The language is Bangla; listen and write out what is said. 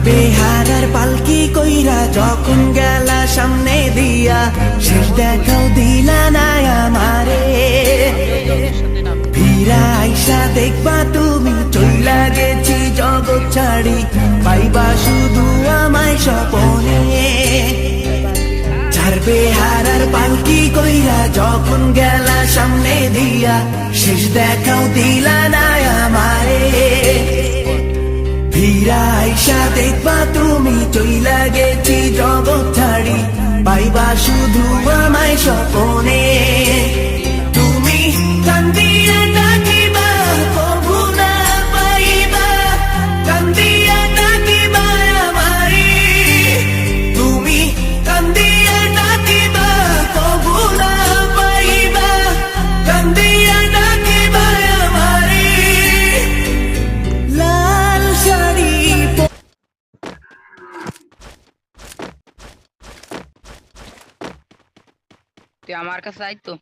বেহারার পালকি কইরা যখন গেলা সামনে দিয়া, শেষ দেখাও দিলা না আমারে। ফিরা আইসা দেখবা তুমি চইলা গেছি জগৎ ছাড়ি, পাইবা শুধু আমায় স্বপনে। বেহারার পালকি কইরা যখন গেলা সামনে দিয়া, শেষ দেখাও দিলা না আমারে। ফিরা আইসা দেখবা তুমি চইলা গেছি জগৎ ছাড়ি, পাইবা শুধু আমায় স্বপনে। তুমি কান্দিয়া ডাকিবা কভু না পাইবা, কান্দিয়া ডাকিবা আমারে। তুমি কান্দিয়া ডাকিবা কভু না পাইবা, কান্দিয়া ডাকিবা আমারে। লাল শাড়ি তুই আমার কাছে আইতো।